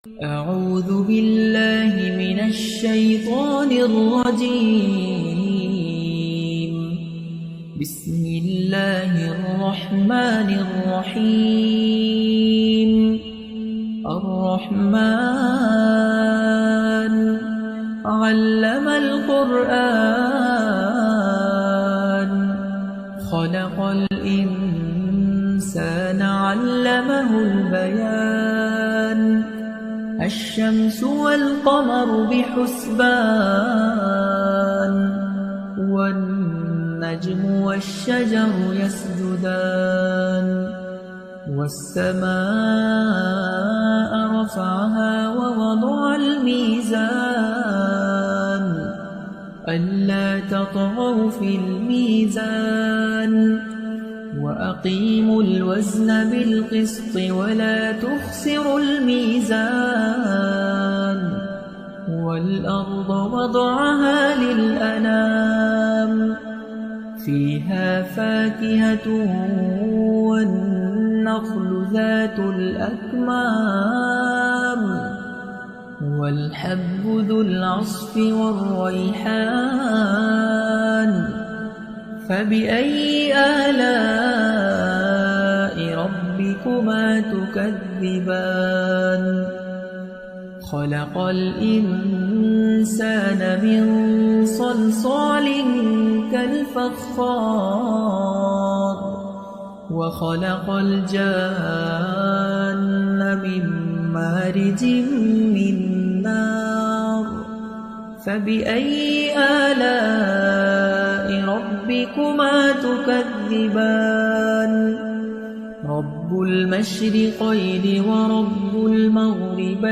أعوذ بالله من الشيطان الرجيم. بسم الله الرحمن الرحيم. الرحمن علم القرآن خلق الإنسان علمه البيان. الشمس والقمر بحسبان والنجم والشجر يسجدان. والسماء رفعها ووضع الميزان ألا تطغوا في الميزان وأقيموا الوزن بالقسط ولا تخسروا الميزان. والأرض وضعها للأنام فيها فاكهة والنخل ذات الأكمام والحب ذو العصف والريحان. فبأي آلاء ربكما تكذبان. خلق الإنسان من صلصال كالفخار وخلق الجان من مارج من نار. فبأي آلاء ربكما تكذبان. رب المشرقين ورب المغربين.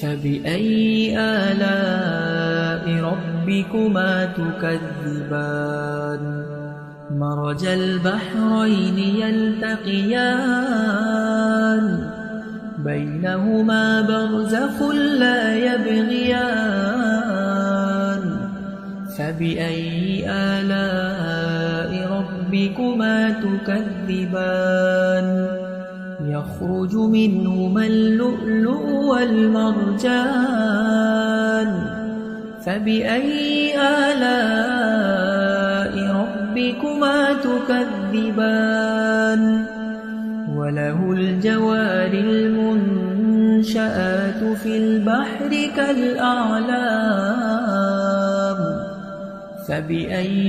فبأي آلاء ربكما تكذبان. مرج البحرين يلتقيان بينهما برزخ لا يبغيان. فبأي آلاء ربكما تكذبان. يخرج منهما اللؤلؤ والمرجان. فبأي آلاء ربكما تكذبان. وله الجوار المنشآت في البحر كالأعلام. فبأي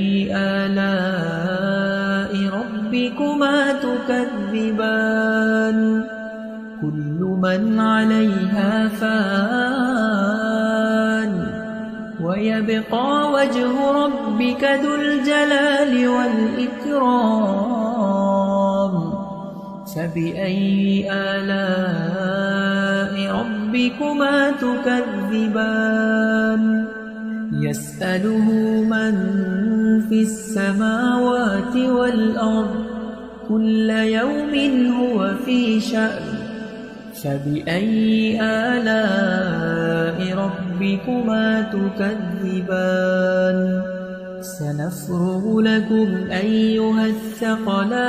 آلاء ربكما تكذبان. كل من عليها فان ويبقى وجه ربك ذو الجلال والإكرام. فبأي آلاء ربكما تكذبان. يسأله من في السماوات والأرض كل يوم هو في شأن. فبأي آلاء ربكما تكذبان. سنفرغ لكم أيها الثقلان.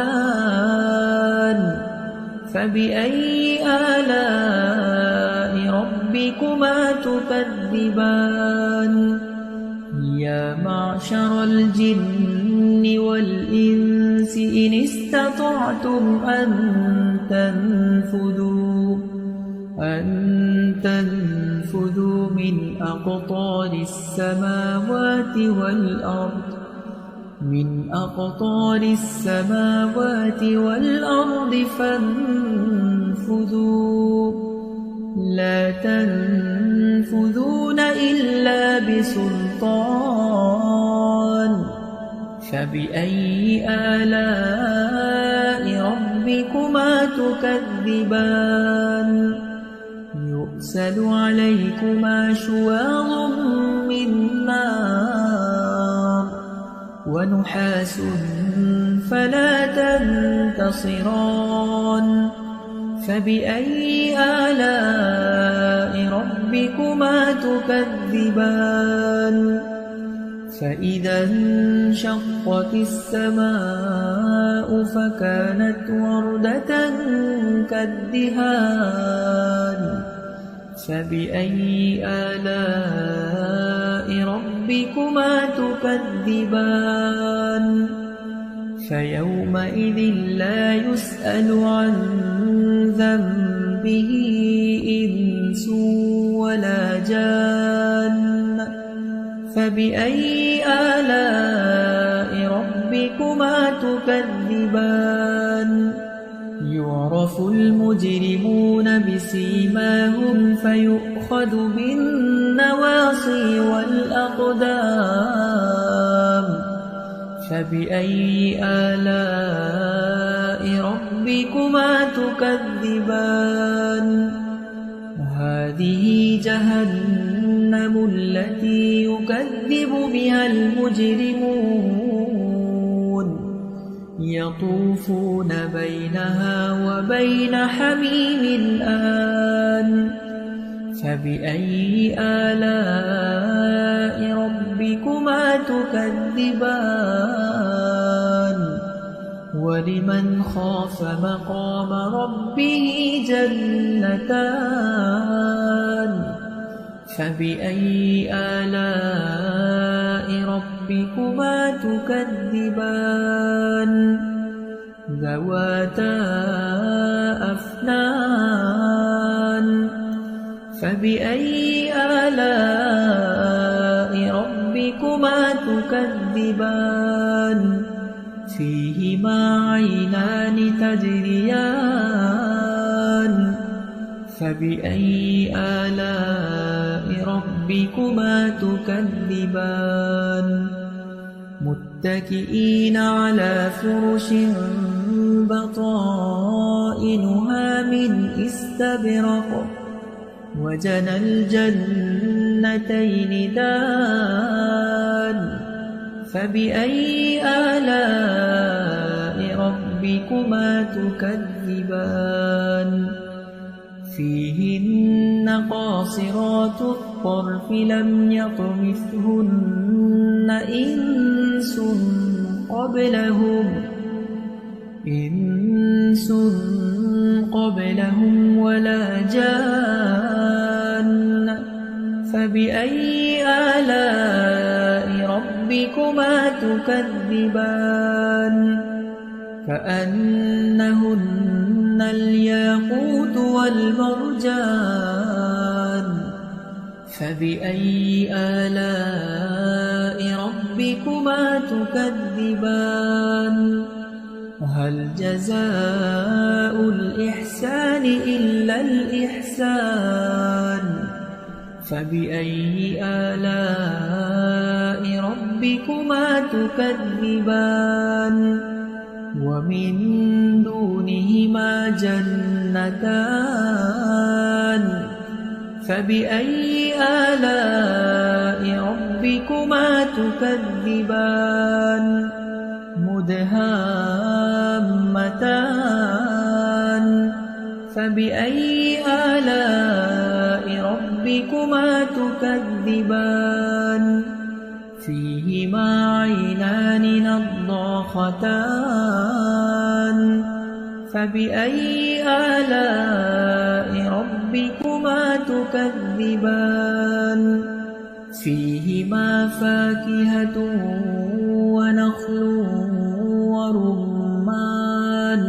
فبأي آلاء ربكما تكذبان. يا معشر الجن والإنس إن استطعتم أن تنفذوا من أقطار السماوات والأرض فانفذوا لا تنفذون إلا بسلطان. فبأي آلاء ربكما تكذبان. يرسل عليكما شواظ من نار ونحاس فلا تنتصران. فبأي آلاء ربكما تكذبان. فإذا انشقت السماء فكانت وردة كالدهان فبأي آلاء ربكما تكذبان فيومئذ لا يسأل عن ذنبه إنس ولا جان فبأي آلاء ربكما تكذبان يعرف المجرمون بسيماهم فيؤخذ بالنواصي والأقدام فبأي آلاء ربكما تكذبان هذه جهنم التي يكذب بها المجرمون يطوفون بينها وبين حميم آن فبأي آلاء ربكما تكذبان ولمن خاف مقام ربه جنتان فبأي آلاء ربكما تكذبان ذواتا أفنان فبأي آلاء ربكما تكذبان فيهما عينان تجريان فبأي آلاء ربكما تكذبان متكئين على فرش بطائنها من استبرق وجنى الجنتين دان فبأي آلاء ربكما تكذبان فيهن قاصرات الطرف لم يطمثهن إنس قبلهم ولا جان فبأي آلاء ربكما تكذبان كأنهن الياقوت والمرجان فبأي آلاء ربكما تكذبان هل جزاء الإحسان إلا الإحسان فبأي آلاء ربكما تكذبان ومن دونهما جنتان فبأي آلاء ربكما تكذبان مدهامتان فبأي آلاء ربكما تكذبان فيهما عينان نضاختان فبأي آلاء ربكما تكذبان فيهما فاكهة ونخل ورمان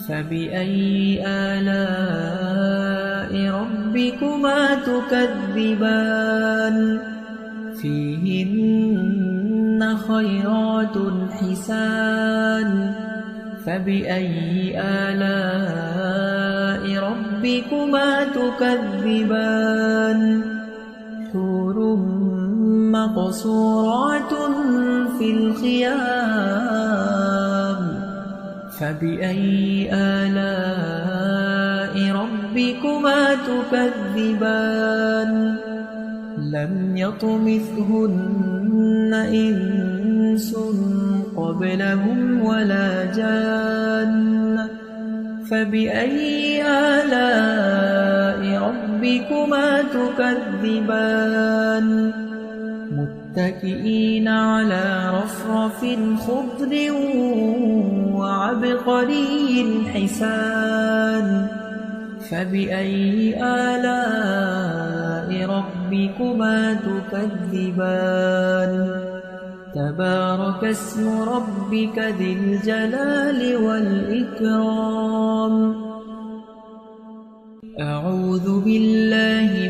فبأي آلاء ربكما تكذبان فيهن خيرات حسان فبأي آلاء ربكما تكذبان حور مقصورات في الخيام فبأي آلاء ربكما تكذبان لم يطمثهن إنس قبلهم ولا جان فبأي آلاء ربكما تكذبان متكئين على رفرف خضر وعبقري حسان فبأي آلاء ربكما تكذبان تبارك اسم ربك ذي الجلال والإكرام أعوذ بالله